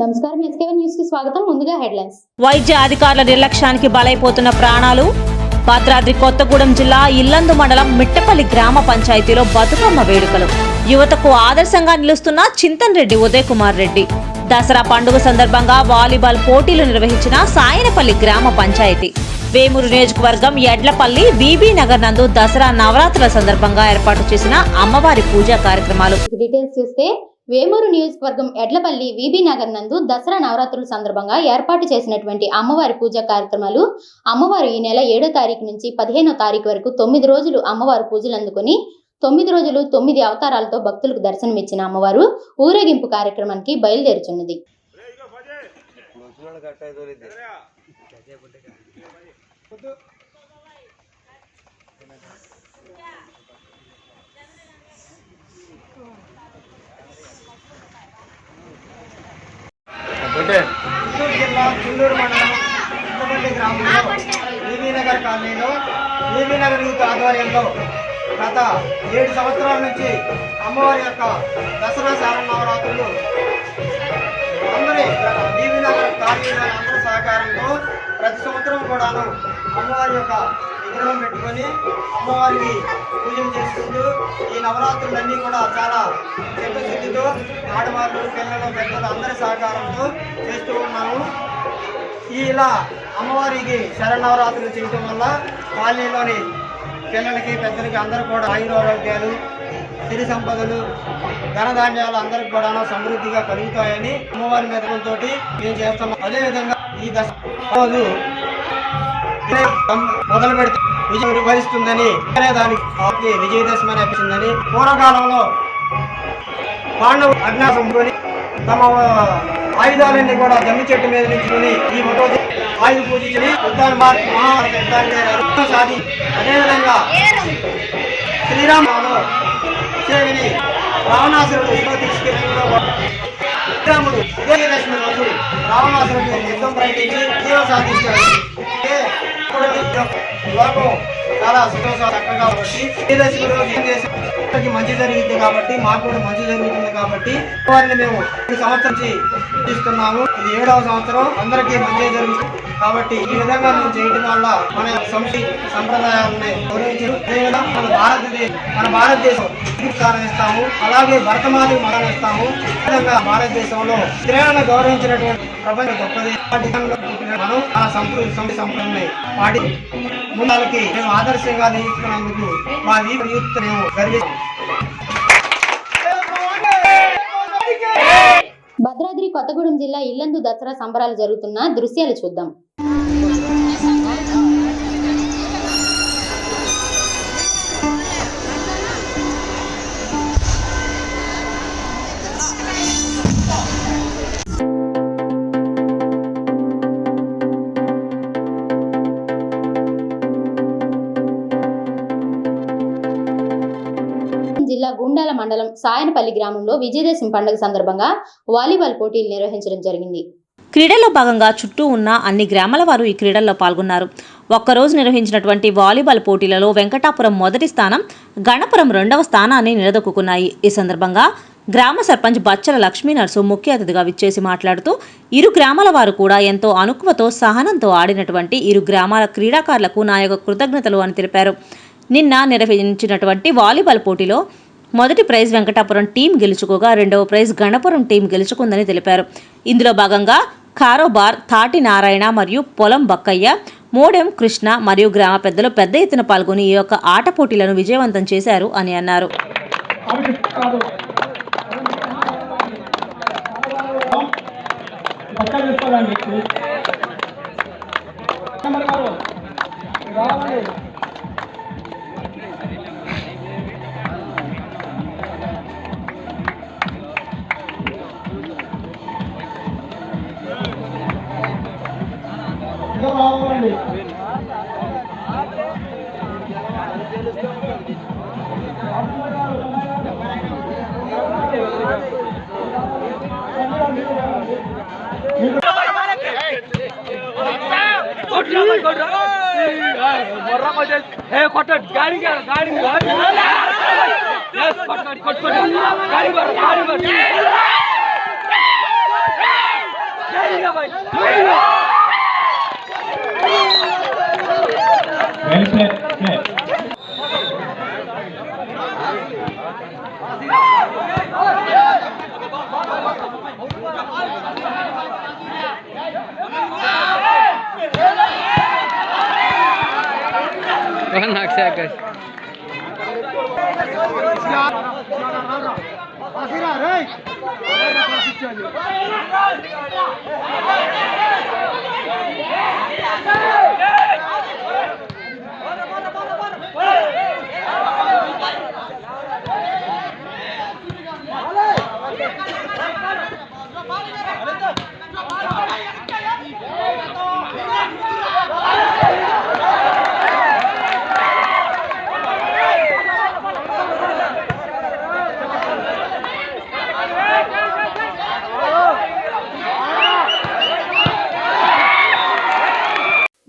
నమస్కారం ఎస్కేవన్ న్యూస్ కి స్వాగతం. ముందుగా హెడ్లైన్స్. వైద్య అధికారుల నిర్లక్ష్యానికి బలైపోతున్న ప్రాణాలు. భద్రాద్రి కొత్తగూడెం జిల్లా ఇల్లందు మండలం మిట్టపల్లి గ్రామ పంచాయతీలో బతుకమ్మ వేడుకలు. యువతకు ఆదర్శంగా నిలుస్తున్న చింతన్ రెడ్డి ఉదయ్ కుమార్ రెడ్డి. దసరా పండుగ సందర్భంగా వాలీబాల్ పోటీలు నిర్వహించిన సాయనపల్లి గ్రామ పంచాయతీ. వేమూరు నియోజకవర్గం ఎడ్లపల్లి బీబీ నగర్ నందు దసరా నవరాత్రుల సందర్భంగా ఏర్పాటు చేసిన అమ్మవారి పూజా కార్యక్రమాలు. డీటెయిల్స్ చూస్తే వేమూరు నియోజకవర్గం ఎడ్లపల్లి వీబీ నగర్ నందు దసరా నవరాత్రుల సందర్భంగా ఏర్పాటు చేసినటువంటి అమ్మవారి పూజా కార్యక్రమాలు. అమ్మవారు ఈ నెల 7వ తారీఖు నుంచి 15వ తారీఖు వరకు 9 రోజులు అమ్మవారు పూజలు అందుకొని 9 రోజులు 9 అవతారాలతో భక్తులకు దర్శనమిచ్చిన అమ్మవారు ఊరేగింపు కార్యక్రమానికి బయలుదేరుచున్నది. చిత్తూరు జిల్లా చుండూరు మండలం మిట్టపల్లి గ్రామంలో బీబీ నగర్ కాలనీలో బీబీ నగర్ యూత్ ఆధ్వర్యంలో గత 7 సంవత్సరాల నుంచి అమ్మవారి యొక్క దసరా శరన్నవరాత్రులు అందరి బీబీ నగర్ కాలనీలో అందరి సహకారంతో ప్రతి సంవత్సరం కూడాను అమ్మవారి యొక్క విగ్రహం పెట్టుకొని అమ్మవారికి పూజలు చేసుకుంటూ ఈ నవరాత్రులన్నీ కూడా చాలా చిత్తశుద్ధితో ఆడవాళ్ళు పిల్లలు పెద్దలు అందరి సహకారంతో చేస్తూ ఉన్నాము. ఇలా అమ్మవారికి శరన్నవరాత్రులు చేయటం వల్ల కాలనీలోని పిల్లలకి పెద్దలకి అందరూ కూడా ఆయురారోగ్యాలు సిరి సంపదలు ధనధాన్యాలు అందరికి కూడా సమృద్ధిగా కలుగుతాయని అమ్మవారి మెదకులతో మేము చేస్తున్నాం. అదేవిధంగా ఈ దశ రోజు మొదలు పెడితే విజయం నిర్వహిస్తుందని దానికి విజయదశమి అనిపించిందని పూర్వకాలంలో పాండవు అజ్ఞాసంకొని తమ ఆయుధాలన్నీ కూడా జమ్మి చెట్టు మీద నుంచుకొని ఈ రోజు ఆయుధ పూజించి సాధి అదేవిధంగా శ్రీరాములో సేవిని రావణాసురుడు ఇంట్లో తీసుకెళ్ళడంలో శ్రీరాముడు విజయదశమి రోజు రావణాసురుడు యుద్ధం ప్రకటించి విజయం సాధించాడు. లోకం చాలా సంతోషాలు చక్కగా కాబట్టి విజయదశమి రోజు మంచి జరిగింది కాబట్టి మాకు కూడా మంచి జరుగుతుంది కాబట్టి వారిని మేము ఈ సంవత్సరం ఇస్తున్నాము. ఇది 7వ సంవత్సరం అందరికీ మంచి జరుగుతుంది కాబట్టి ఈ విధంగా మేము చేయడం వల్ల మన సంప్రదాయాలని గౌరవించడం మన భారతదేశం స్థానం ఇస్తాము. అలాగే భరతమాతకు మనం ఇస్తాము. విధంగా భారతదేశంలో స్త్రీలను గౌరవించినటువంటి ప్రపంచం గొప్పది. మనం ఆ సంప్రదాయాన్ని వాటి ముందుకి మేము ఆదర్శంగా నిలుస్తున్నందుకు మా యూత్ మేము గర్విస్తాం. భద్రాద్రి కొత్తగూడెం జిల్లా ఇల్లందు దసరా సంబరాలు జరుగుతున్న దృశ్యాలు చూద్దాం. జిల్లా గుండాల మండలం సాయనపల్లి గ్రామంలో విజయదశమి పండుగ సందర్భంగా వాలీబాల్ పోటీలు నిర్వహించడం జరిగింది. క్రీడల్లో భాగంగా చుట్టూ ఉన్న అన్ని గ్రామాల వారు ఈ క్రీడల్లో పాల్గొన్నారు. ఒక్కరోజు నిర్వహించినటువంటి వాలీబాల్ పోటీలలో వెంకటాపురం మొదటి స్థానం, గణపురం 2వ స్థానాన్ని నిలదొక్కున్నాయి. ఈ సందర్భంగా గ్రామ సర్పంచ్ బచ్చల లక్ష్మీ నర్సు ముఖ్య అతిథిగా విచ్చేసి మాట్లాడుతూ ఇరు గ్రామాల వారు కూడా ఎంతో అనుకువతో సహనంతో ఆడినటువంటి ఇరు గ్రామాల క్రీడాకారులకు నా యొక్క కృతజ్ఞతలు అని తెలిపారు. నిన్న నిర్వహించినటువంటి వాలీబాల్ పోటీలో మొదటి ప్రైజ్ వెంకటాపురం టీం గెలుచుకోగా 2వ ప్రైజ్ గణపురం టీం గెలుచుకుందని తెలిపారు. ఇందులో భాగంగా కారోబార్, తాటి నారాయణ మరియు పొలం బక్కయ్య, మోడెం కృష్ణ మరియు గ్రామ పెద్దలు పెద్ద ఎత్తున పాల్గొని ఈ యొక్క ఆట పోటీలను విజయవంతం చేశారు అని అన్నారు.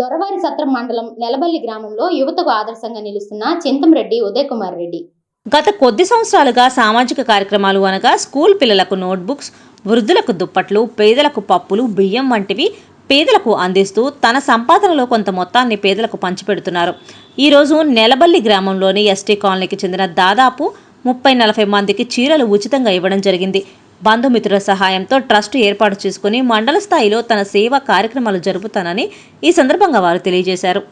దొరవారి సత్రం మండలం నెలబల్లి గ్రామంలో యువతకు ఆదర్శంగా నిలుస్తున్న చింతంరెడ్డి ఉదయ్ కుమార్ రెడ్డి గత కొద్ది సంవత్సరాలుగా సామాజిక కార్యక్రమాలు అనగా స్కూల్ పిల్లలకు నోట్బుక్స్, వృద్ధులకు దుప్పట్లు, పేదలకు పప్పులు, బియ్యం వంటివి పేదలకు అందిస్తూ తన సంపాదనలో కొంత మొత్తాన్ని పేదలకు పంచిపెడుతున్నారు. ఈరోజు నెలబల్లి గ్రామంలోని ఎస్టీ కాలనీకి చెందిన దాదాపు 30-40 మందికి చీరలు ఉచితంగా ఇవ్వడం జరిగింది. బంధుమిత్రుల సహాయంతో ట్రస్ట్ ఏర్పాటు చేసుకుని మండల స్థాయిలో తన సేవా కార్యక్రమాలు జరుపుతానని ఈ సందర్భంగా వారు తెలియజేశారు.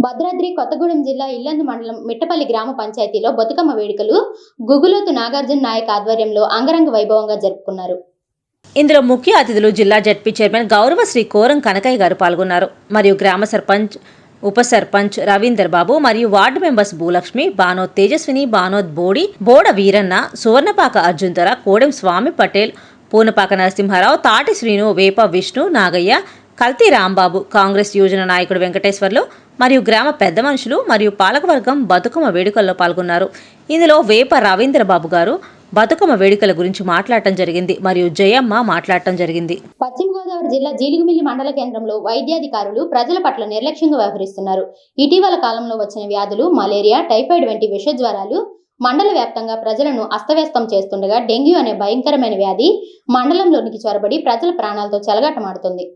భద్రాద్రి కొత్తగూడెం జిల్లా ఇల్లందు మండలం మిట్టపల్లి గ్రామ పంచాయతీలో బతుకమ్మ వేడుకలు గుగులోతు నాగార్జున నాయక్ ఆధ్వర్యంలో అంగరంగ వైభవంగా జరుపుకున్నారు. ఇందులో ముఖ్య అతిథులు జిల్లా జడ్పీ చైర్మన్ గౌరవ శ్రీ కోరం కనకయ్య గారు పాల్గొన్నారు. మరియు గ్రామ సర్పంచ్, ఉప సర్పంచ్ రవీందర్ బాబు మరియు వార్డు మెంబర్స్ భూలక్ష్మి, బానోద్ తేజస్విని, బానోద్ బోడి, బోడ వీరన్న, సువర్ణపాక అర్జున్ ధర, కోడెం స్వామి పటేల్, పూనపాక నరసింహారావు, తాటి శ్రీను, వేప విష్ణు, నాగయ్య, కల్తీ రాంబాబు, కాంగ్రెస్ యోజన నాయకుడు వెంకటేశ్వర్లు మరియు గ్రామ పెద్ద మనుషులు మరియు పాలకవర్గం బతుకమ్మ వేడుకల్లో పాల్గొన్నారు. ఇందులో వేప రవీంద్ర బాబు గారు బతుకమ్మ వేడుకల గురించి మాట్లాడటం జరిగింది మరియు జయమ్మ మాట్లాడటం జరిగింది. పశ్చిమ గోదావరి జిల్లా జీలుగుమిల్లి మండల కేంద్రంలో వైద్యాధికారులు ప్రజల పట్ల నిర్లక్ష్యంగా వ్యవహరిస్తున్నారు. ఇటీవల కాలంలో వచ్చిన వ్యాధులు మలేరియా, టైఫాయిడ్ వంటి విష జ్వరాలు మండల వ్యాప్తంగా ప్రజలను అస్తవ్యస్తం చేస్తుండగా డెంగ్యూ అనే భయంకరమైన వ్యాధి మండలంలోనికి చొరబడి ప్రజల ప్రాణాలతో చెలగాటమాడుతుంది.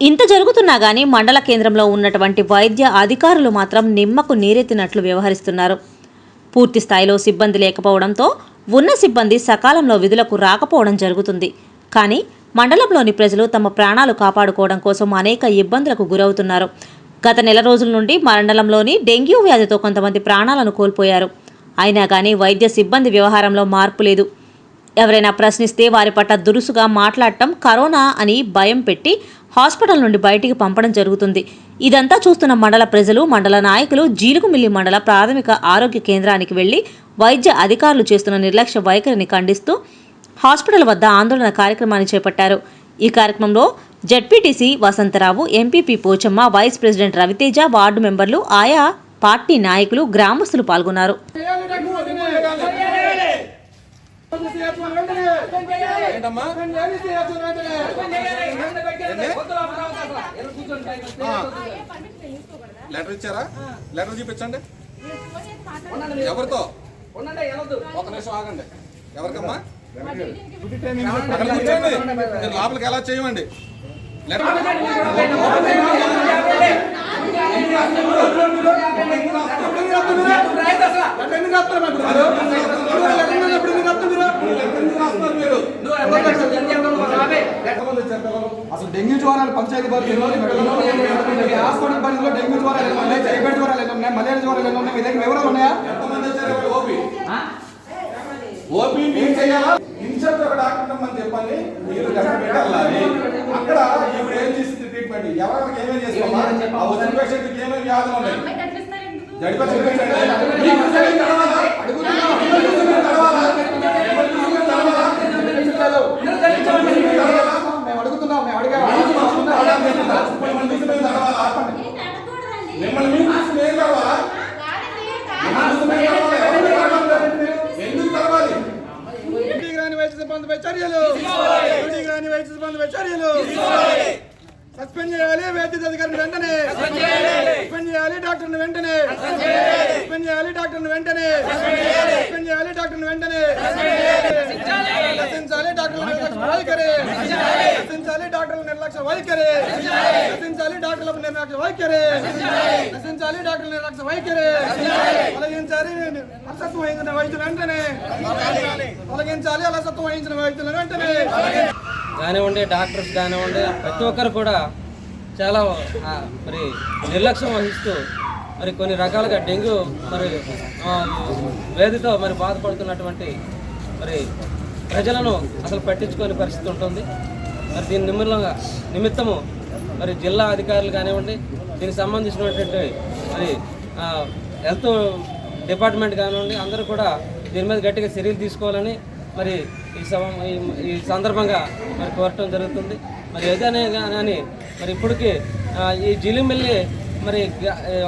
ఇంత జరుగుతున్నా గానీ మండల కేంద్రంలో ఉన్నటువంటి వైద్య అధికారులు మాత్రం నిమ్మకు నీరెత్తినట్లు వ్యవహరిస్తున్నారు. పూర్తి స్థాయిలో సిబ్బంది లేకపోవడంతో ఉన్న సిబ్బంది సకాలంలో విధులకు రాకపోవడం జరుగుతుంది. కానీ మండలంలోని ప్రజలు తమ ప్రాణాలు కాపాడుకోవడం కోసం అనేక ఇబ్బందులకు గురవుతున్నారు. గత నెల రోజుల నుండి మండలంలోని డెంగ్యూ వ్యాధితో కొంతమంది ప్రాణాలను కోల్పోయారు. అయినా కానీ వైద్య సిబ్బంది వ్యవహారంలో మార్పు లేదు. ఎవరైనా ప్రశ్నిస్తే వారి పట్ల దురుసుగా మాట్లాడటం, కరోనా అని భయం పెట్టి హాస్పిటల్ నుండి బయటికి పంపడం జరుగుతుంది. ఇదంతా చూస్తున్న మండల ప్రజలు, మండల నాయకులు జీలుగుమిల్లి మండల ప్రాథమిక ఆరోగ్య కేంద్రానికి వెళ్లి వైద్య అధికారులు చేస్తున్న నిర్లక్ష్య వైఖరిని ఖండిస్తూ హాస్పిటల్ వద్ద ఆందోళన కార్యక్రమాన్ని చేపట్టారు. ఈ కార్యక్రమంలో ZPTC Vasantharao, MPP Pochamma, vice president Raviteja, ward మెంబర్లు, ఆయా పార్టీ నాయకులు, గ్రామస్తులు పాల్గొన్నారు. లెటర్ ఇచ్చారా? లెటర్ చూపించండి. ఎవరితో? ఒక నిమిషం ఆగండి. ఎవరికమ్మా? అక్కడ కూర్చోండి. మీరు లోపలికి ఎలా చేయమండి? లెటర్ అసలు డెంగ్యూ జ్వరాలు పంచాయతీ పరిధిలో హాస్పిటల్ పరిధిలో డెంగ్యూ జ్వరాలు ఎలా ఉన్నాయి, టైఫాయిడ్ జ్వరాలు ఎలా ఉన్నాయి, మలేరియా జ్వరాలు ఎలా ఉన్నాయి, మీ దగ్గర వివరాలు ఉన్నాయా? ఎంతమంది వచ్చారు? ఓపీ మీరు చేయాలా? ఇన్ఛార్జ్ ఒక డాక్టర్ అని చెప్పండి. మీరు వెళ్ళాలి. అక్కడ ఇప్పుడు ఏం చేసింది ట్రీట్మెంట్, ఎవరికి ఏమేమి చేసుకోమా, ఆ వచ్చిన పేషెంట్కి ఏమేమి వ్యాధులు ఉన్నాయి జడిపా చూపించండి. మిమ్మల్ని మీరు తీసుకుని ఏం కావాలా? ఎందుకు కావాలి? సస్పెండ్ చేయాలి వైద్య అధికారిని వెంటనే, సస్పెండ్ చేయాలి డాక్టర్ని వెంటనే, సస్పెండ్ చేయాలి డాక్టర్ని వెంటనే, సస్పెండ్ చేయాలి డాక్టర్ని వెంటనే, రచించాలి డాక్టర్ల నిర్లక్ష్య వైఖరి, రచించాలి డాక్టర్ల నిర్లక్ష్య వైఖరి, రచించాలి డాక్టర్ల నిర్లక్ష్య వైఖరి, రచించాలి డాక్టర్ల నిర్లక్ష్య వైఖరి, తొలగించాలి అలసత్వం వహించిన వైద్యులు వెంటనే, తొలగించాలి అలసత్వం వహించిన వైద్యులు వెంటనే. కానివ్వండి, డాక్టర్స్ కానివ్వండి, ప్రతి ఒక్కరు కూడా చాలా మరి నిర్లక్ష్యం వహిస్తూ మరి కొన్ని రకాలుగా డెంగ్యూ మరి వ్యాధితో మరి బాధపడుతున్నటువంటి మరి ప్రజలను అసలు పట్టించుకునే పరిస్థితి ఉంటుంది. మరి దీని నిమిత్తము మరి జిల్లా అధికారులు కానివ్వండి, దీనికి సంబంధించినటువంటి మరి హెల్త్ డిపార్ట్మెంట్ కానివ్వండి, అందరూ కూడా దీని మీద గట్టిగా చర్యలు తీసుకోవాలని మరి ఈ సందర్భంగా మరి కోరటం జరుగుతుంది. మరి ఏదైనా కానీ మరి ఇప్పటికీ ఈ జిలిమిల్లి మరి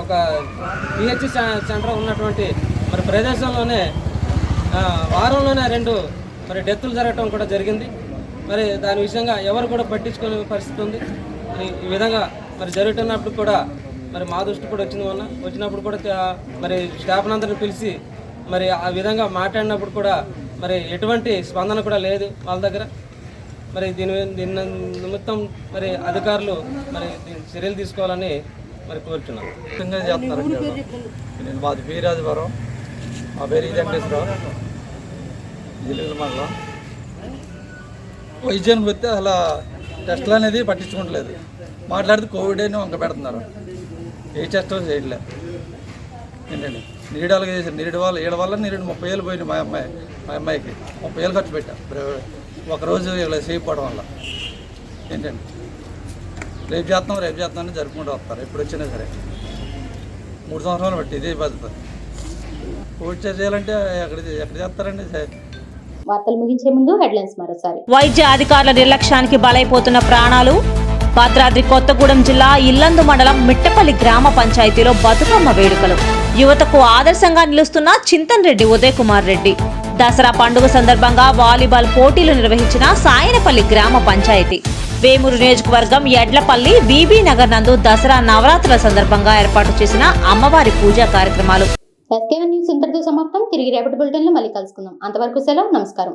ఒక పిహెచ్ సెంటర్ ఉన్నటువంటి మరి ప్రదేశంలోనే వారంలోనే 2 మరి డెత్తులు జరగటం కూడా జరిగింది. మరి దాని విషయంగా ఎవరు కూడా పట్టించుకునే పరిస్థితి ఉంది. మరి ఈ విధంగా మరి జరుగుతున్నప్పుడు కూడా మరి మా దృష్టి కూడా వచ్చినప్పుడు కూడా మరి స్టాఫ్ అందరిని పిలిచి మరి ఆ విధంగా మాట్లాడినప్పుడు కూడా మరి ఎటువంటి స్పందన కూడా లేదు వాళ్ళ దగ్గర. మరి దీని నిమిత్తం మరి అధికారులు మరి చర్యలు తీసుకోవాలని మరి కోరుతున్నాను. నేను మాది వీరాజపురం, మా పేరు వెంకటేశ్వరరావు, జిల్లా మండలం. వైద్యానికి వస్తే అలా టెస్టులు అనేది పట్టించుకోవట్లేదు. మాట్లాడితే కోవిడ్ అని వంక పెడుతున్నారు. ఏ టెస్టులు చేయట్లేదు. ఏంటండి నీడాలుగా చేశారు. వీళ్ళ వల్ల 30,000 పోయింది. మా అమ్మాయికి 30,000 ఖర్చు పెట్టా ఒకరోజు ఇలా చేయకపోవడం వల్ల. ఏంటండి రేపు చేస్తాం అని జరుపుకుంటూ వస్తారు. ఎప్పుడు వచ్చినా సరే 3 సంవత్సరాలు బట్టి ఇదే పద్ధతి. కోవిడ్ చేయాలంటే ఎక్కడ చేస్తారండి? వార్తలు ముగించే ముందు హెడ్లైన్స్ మరోసారి. వైద్య అధికారుల నిర్లక్ష్యానికి బలైపోతున్న ప్రాణాలు. భద్రాద్రి కొత్తగూడెం జిల్లా ఇల్లందు మండలం మిట్టపల్లి గ్రామ పంచాయతీలో బతుకమ్మ వేడుకలు. యువతకు ఆదర్శంగా నిలుస్తున్న చింతన్ రెడ్డి ఉదయ్ కుమార్ రెడ్డి. దసరా పండుగ సందర్భంగా వాలీబాల్ పోటీలు నిర్వహించిన సాయనపల్లి గ్రామ పంచాయతీ. వేమూరు నియోజకవర్గం ఎడ్లపల్లి వీబీ నగర్ నందు దసరా నవరాత్రుల సందర్భంగా ఏర్పాటు చేసిన అమ్మవారి పూజా కార్యక్రమాలు. SK1 న్యూస్ ఇంతటితో సమాప్తం. తిరిగి రేపటి బులెటిన్లో మళ్ళీ కలుసుకుందాం. అంతవరకు సెలవు. నమస్కారం.